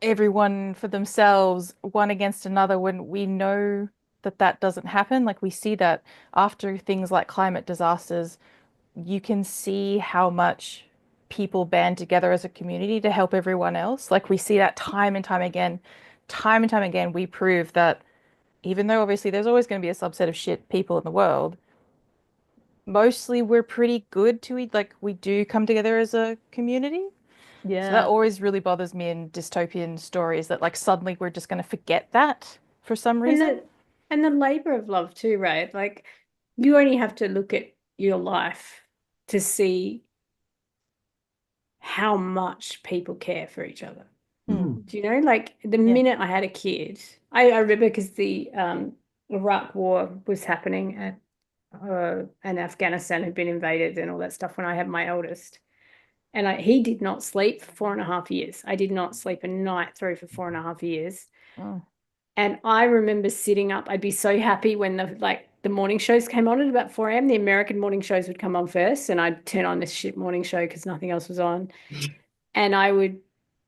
everyone for themselves, one against another, when we know that that doesn't happen. Like we see that after things like climate disasters, you can see how much people band together as a community to help everyone else. Like we see that time and time again. Time and time again, we prove that even though obviously there's always going to be a subset of shit people in the world, mostly we're pretty good to eat. Like we do come together as a community. So that Yeah. always really bothers me in dystopian stories that like suddenly we're just going to forget that for some And reason. the labor of love too, right? Like you only have to look at your life to see how much people care for each other. Mhm. Do you know? Like the Yeah. minute I had a kid, I remember because the Iraq war was happening and Afghanistan had been invaded and all that stuff when I had my eldest. And he did not sleep for 4.5 years. I did not sleep a night through for 4.5 years. Oh. And I remember sitting up. I'd be so happy when the morning shows came on at about 4 a.m. The American morning shows would come on first, and I'd turn on this shit morning show because nothing else was on. And I would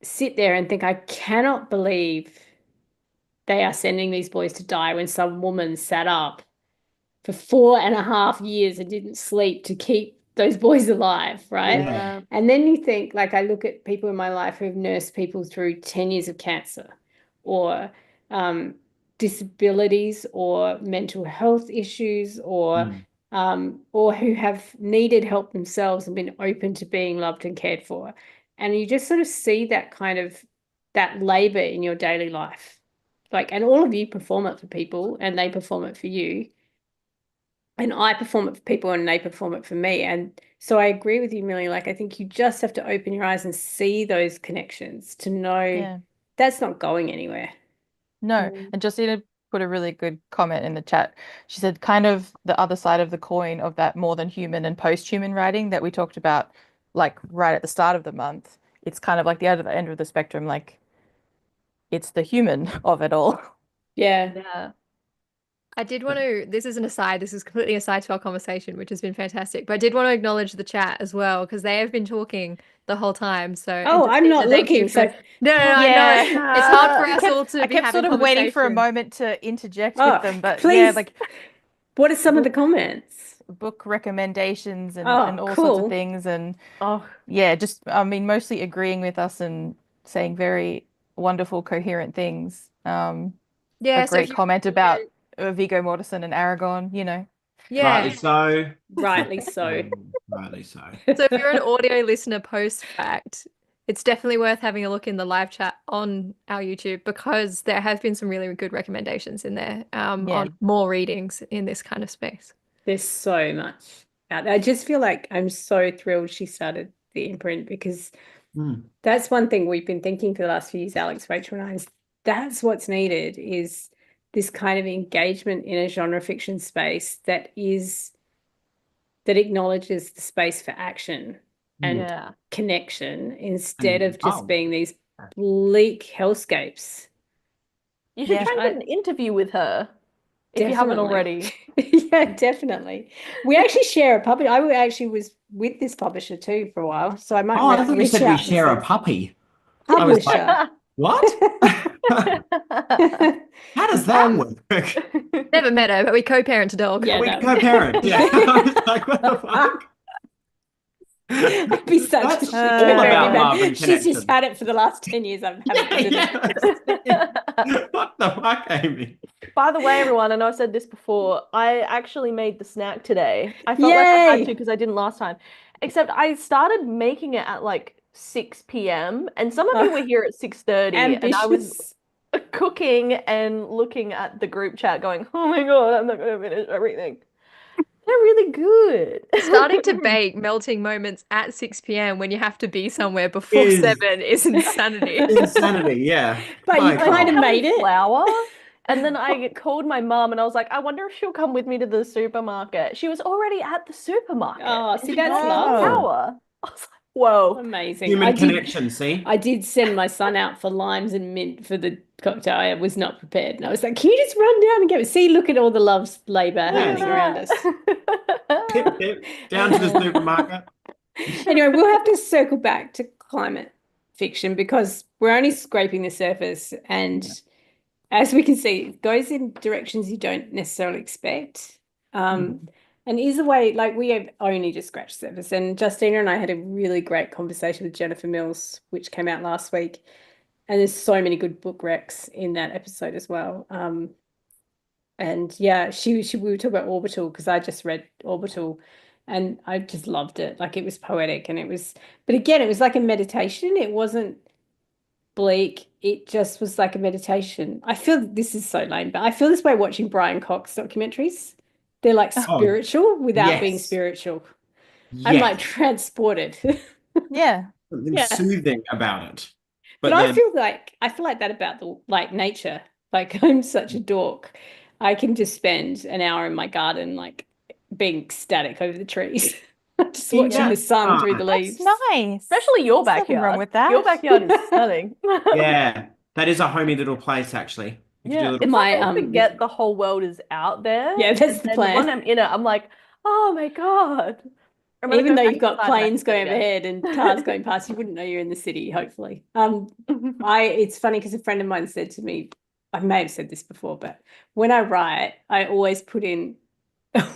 sit there and think, I cannot believe they are sending these boys to die when some woman sat up for 4.5 years and didn't sleep to keep those boys alive, right? Yeah. And then you think, like, I look at people in my life who've nursed people through 10 years of cancer or disabilities or mental health issues or who have needed help themselves and been open to being loved and cared for. And you just sort of see that kind of that labor in your daily life. Like, and all of you perform it for people and they perform it for you. And I perform it for people and they perform it for me. And so I agree with you, Millie. Like, I think you just have to open your eyes and see those connections to know Yeah. that's not going anywhere. No. Mm. And Justina put a really good comment in the chat. She said kind of the other side of the coin of that more than human and post-human writing that we talked about like right at the start of the month. It's kind of like the other end of the spectrum, like it's the human of it all. Yeah. Yeah. I did want to, this is an aside, this is completely aside to our conversation, which has been fantastic. But I did want to acknowledge the chat as well, because they have been talking the whole time. So, and Oh, I'm not Justina, thank you looking. for, So, no, I know. Yeah. It's hard for I us all to I be kept having sort of waiting for a conversation. moment to interject oh, with them, but yeah, please. like What are some of the book comments? book recommendations and Oh, all sorts of cool. things and Oh, yeah, just I mean mostly agreeing with us and saying very wonderful, coherent things. A Yeah, so if great you, comment about Viggo Mortensen and Aragon, you know. Rightly yeah. so. Rightly so. Rightly so. So if you're an audio listener post fact, it's definitely worth having a look in the live chat on our YouTube because there has been some really good recommendations in there Yeah. on more readings in this kind of space. There's so much out there. I just feel like I'm so thrilled she started the imprint because that's one thing we've been thinking for the last few years, Alex, Rachel, and I, is that's what's needed is this kind of engagement in a genre fiction space that acknowledges the space for action and yeah. connection instead of just Oh. being these bleak hellscapes. You should Yeah. try and get an interview with her if you haven't already. Yeah, definitely. We actually share a publisher. Actually was with this publisher too for a while, so I might Oh, I thought you reach said we out and share a see. puppy. I was like, Publisher. what? How does that work? Never met her, but we co-parent a dog. Yeah, We no. co-parent. Yeah. I was like, what the fuck? It'd be such a That's shit all for about everybody. love and She's just connection. had it for the last 10 years. I haven't What the fuck, Amy? By the way, everyone, I know I've said this before, I actually made the snack today. I felt like I had Yay! to because I didn't last time. Except I started making it at like 6 p.m. and some of you were here at 6:30 and I was Ambitious. cooking and looking at the group chat going, oh my God, I'm not going to finish everything. They're really good. Starting to bake melting moments at 6 p.m. when you have to be somewhere before Is 7 is insanity. insanity, yeah. But you My I kind God. of didn't have made any it. flour. And then I called my mum and I was like, I wonder if she'll come with me to the supermarket. She was already at the supermarket. Oh, and see, she that's brought me love. flour. I was like, whoa. Amazing. Human connection, see? I did send my son out for limes and mint for the cocktail. I was not prepared. And I was like, can you just run down and get it? See, look at all the love labor happening around us. Pip, pip, down to the supermarket. Anyway, we'll have to circle back to climate fiction because we're only scraping the surface. And as we can see, it goes in directions you don't necessarily expect. And is a way, like we have only just scratched the surface. And Justina and I had a really great conversation with Jennifer Mills, which came out last week. And there's so many good book recs in that episode as well. And yeah, we were talking about Orbital because I just read Orbital and I just loved it. Like it was poetic and but again, it was like a meditation. It wasn't bleak. It just was like a meditation. I feel this is so lame, but I feel this way watching Brian Cox documentaries. They're like spiritual without being yes. spiritual. I'm like Yes. transported. Yeah. Something Yeah. soothing about it. But then, I feel like that about the nature. Like I'm such a dork. I can just spend an hour in my garden, like being ecstatic over the trees, just watching the sun through the leaves. That's nice. Especially your There's nothing backyard. wrong with that. Your backyard is stunning. yeah, that is a homey little place, actually. You could do a Yeah, little- it's like I forget the whole world is out there. Yeah, that's and the then plan. when I'm in it, I'm like, oh my God. I'm gonna Even go though back you've got inside and planes activate going again. overhead and cars going past, you wouldn't know you're in the city, hopefully. It's funny because a friend of mine said to me, I may have said this before, but when I write, I always put in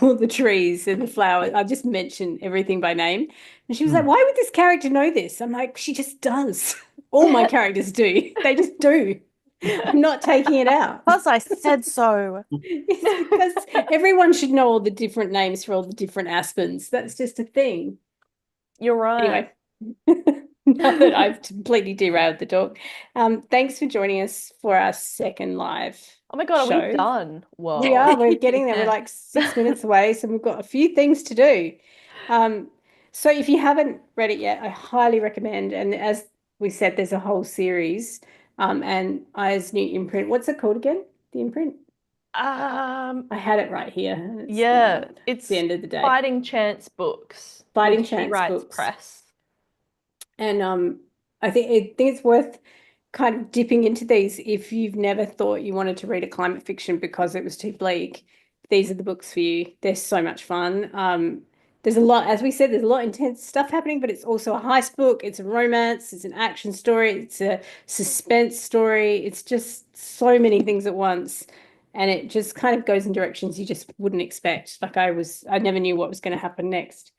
all the trees and the flowers. I just mention everything by name. And she was like, why would this character know this? I'm like, she just does. All my characters do. They just do. I'm not taking it out. Plus, I said so. It's because everyone should know all the different names for all the different aspens. That's just a thing. You're right. Anyway, now that I've completely derailed the talk, thanks for joining us for our second live Oh my God, show. are we done? Whoa. We are. We're getting there. We're like 6 minutes away, so we've got a few things to do. So if you haven't read it yet, I highly recommend. And as we said, there's a whole series. And Aya's new imprint. What's it called again? The imprint? Um, I had it right here. And it's yeah, not it's the end of the day. Fighting Chance Books. Fighting with She Chance Writes Books. Press. And I think it's worth kind of dipping into these if you've never thought you wanted to read a climate fiction because it was too bleak. These are the books for you. They're so much fun. There's a lot, as we said, there's a lot of intense stuff happening, but it's also a heist book. It's a romance. It's an action story. It's a suspense story. It's just so many things at once. And it just kind of goes in directions you just wouldn't expect. Like I never knew what was going to happen next.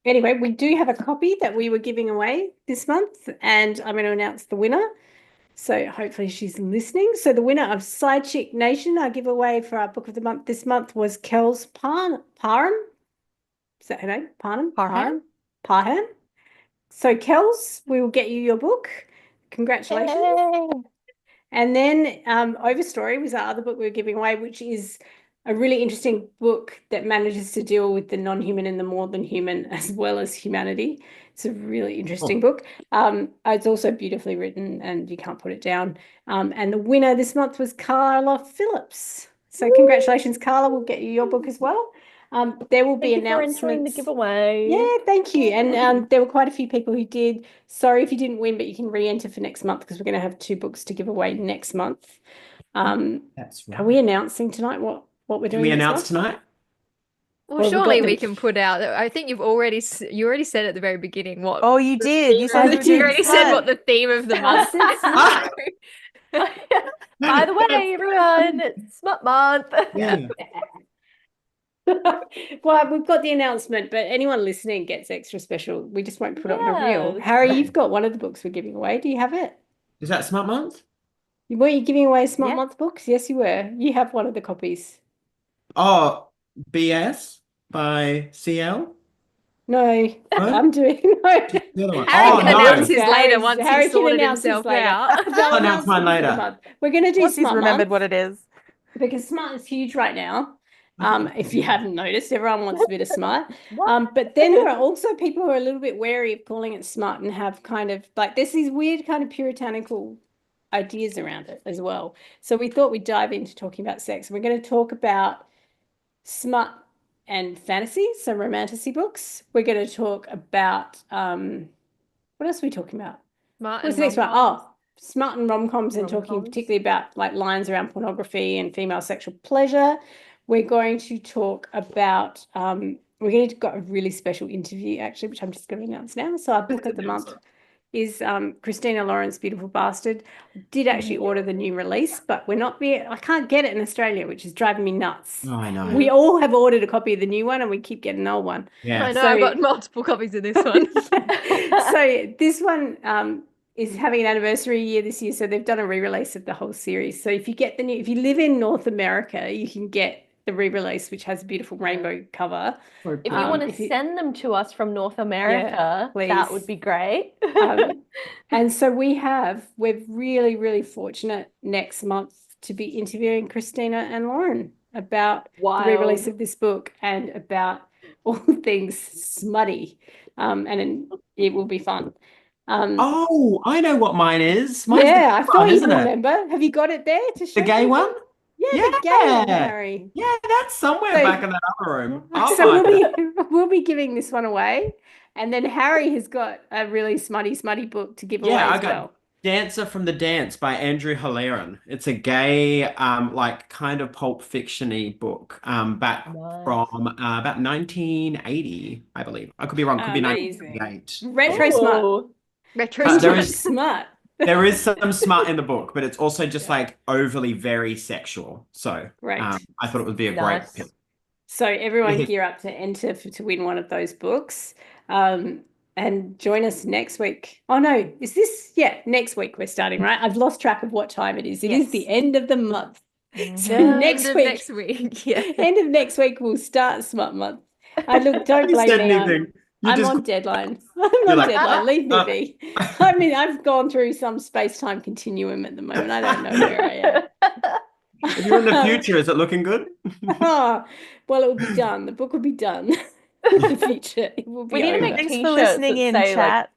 Anyway, we do have a copy that we were giving away this month, and I'm going to announce the winner. So hopefully she's listening. So the winner of Side Chick Nation, our giveaway for our book of the month this month was Kels Parham. Is that her name? Parham. So Kels, we will get you your book. Congratulations. Yay. And then Overstory was our other book we were giving away, which is a really interesting book that manages to deal with the non-human and the more than human as well as humanity. It's a really interesting book. It's also beautifully written and you can't put it down. And the winner this month was Carla Phillips. So congratulations, Carla. We'll get you your book as well. There will be Thank you for entering the announcements. giveaway. Yeah, thank you. And there were quite a few people who did. Sorry if you didn't win, but you can re-enter for next month because we're going to have 2 books to give away next month. That's right. Are we announcing tonight what we're Can doing we next announce month? tonight? Well, Well, we've got surely the- we can put out. I think you already said at the very beginning what. Oh, you did. You said I we were did. doing You already said what fun. the theme of the month Ah! By the way, everyone, it's Smut Month. Yeah. Well, we've got the announcement, but anyone listening gets extra special. We just won't put it on a reel. Yes. Harry, you've got one of the books we're giving away. Do you have it? Is that Smart Month? Weren't you giving away Smart Yeah. Month books? Yes, you were. You have one of the copies. Oh, BS by CL? No, No? I'm doing no. The other one. Harry Oh, can no. announce his later once Harry he's can sorted announce his himself later. out. They'll I'll announce mine them for the later. month. We're going to do Once he's Smart remembered Month what it is. because Smart is huge right now. I think If you haven't noticed, everyone wants a bit of Smart. What? But then there are also people who are a little bit wary of calling it Smart and have kind of like there's these weird kind of puritanical ideas around it as well. So we thought we'd dive into talking about sex. We're going to talk about smut and fantasy, so romantasy books. We're going to talk about what else are we talking about? Smart What's and the next one? rom-coms. Oh, smut and rom-coms and talking Rom-coms. particularly about like lines around pornography and female sexual pleasure. We're going to talk about we're going to got a really special interview actually, which I'm just going to announce now. So our book of the month is Christina Lauren's Beautiful Bastard. Did actually order the new release, but I can't get it in Australia, which is driving me nuts. Oh, I know. We all have ordered a copy of the new one and we keep getting an old one. Yeah. I know, So- I've got multiple copies of this one. So this one is having an anniversary year this year, so they've done a re-release of the whole series. So if you live in North America, you can get the re-release, which has a beautiful rainbow cover. If you want to send them to us from North America, please. that would be great. And so we're really, really fortunate next month to be interviewing Christina and Lauren about the re-release of this book and about all things smutty. And it will be fun. Oh, I know what mine is. Mine's Yeah, the I big thought one, you'd isn't it? remember. Have you got it there to show The gay people? one? Yeah, the gay one, Yeah. Harry. Yeah, that's somewhere So- back in that other room. I'll So find it. we'll be giving this one away. And then Harry has got a really smutty book to give away Yeah, I as got well. Dancer from the Dance by Andrew Hilleran. It's a gay, like kind of pulp fiction-y book, back Nice. from about 1980, I believe. I could be wrong. Could be Amazing. 1988. Retro smut. Ooh. Retro There smut. is- Smut. There is some smut in the book, but it's also just like overly very sexual. So, Right. I thought it would be a great Nice. pick. So everyone gear up to enter to win one of those books. And join us next week. Oh no, is this? Yeah, next week we're starting, right? I've lost track of what time it is. It is the Yes. end of the month. So Yeah. next End of week, next week. Yeah. end of next week, we'll start Smut Month. Look, don't You blame said me. anything. You I'm just on deadline. I'm You're on like, deadline. Leave me uh. be. I mean, I've gone through some space-time continuum at the moment. I don't know where I am. If you're in the future, is it looking good? Oh, well, it will be done. The book will be done in the future. It will be We need to over. make Thanks for t-shirts listening that in, say, like- chat.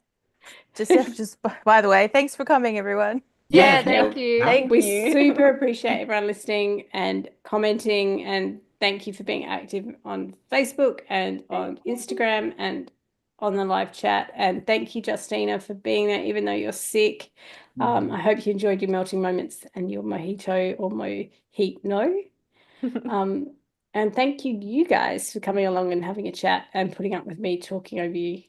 Just by the way, thanks for coming, everyone. Yeah, Yeah, thank you. Thank We you. super appreciate everyone listening and commenting, and thank you for being active on Facebook and on Instagram and on the live chat. And thank you, Justina, for being there, even though you're sick. I hope you enjoyed your melting moments and your mojito or mojito. And thank you guys for coming along and having a chat and putting up with me talking over you.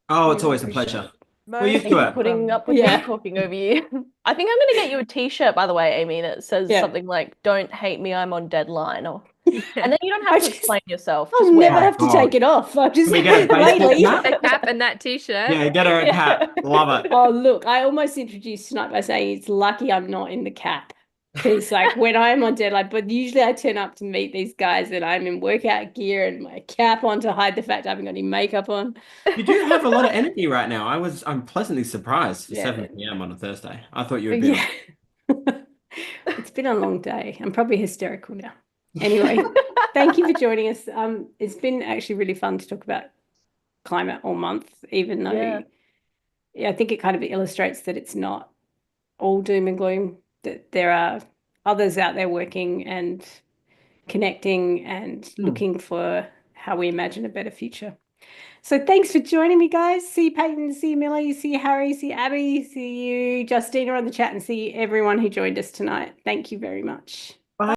Oh, it's Really always a appreciate pleasure. it. We're used Thank to you for it. putting up with Yeah. me talking over you. I think I'm going to get you a t-shirt, by the way, Amy, that says Yeah. something like, "Don't hate me, I'm on deadline," or Yeah. and then you don't I have to just- explain yourself. I'll Just wear never it. have to Oh. take it off. I just Can we get a baseball lately. cap? A cap and that t-shirt. Yeah, get her a cap. Love it. Oh, look, I almost introduced tonight by saying it's lucky I'm not in the cap. Because, like, when I'm on deadline, but usually I turn up to meet these guys and I'm in workout gear and my cap on to hide the fact I haven't got any makeup on. You do have a lot of energy right now. I'm pleasantly surprised for Yeah. 7 p.m. on a Thursday. I thought you would be. Yeah. It's been a long day. I'm probably hysterical now. Anyway, thank you for joining us. It's been actually really fun to talk about climate all month, even though I think it kind of illustrates that it's not all doom and gloom, that there are others out there working and connecting and looking for how we imagine a better future. So thanks for joining me, guys. See you, Peyton, see you, Millie, see you, Harry, see you, Abby, see you, Justina on the chat, and see everyone who joined us tonight. Thank you very much.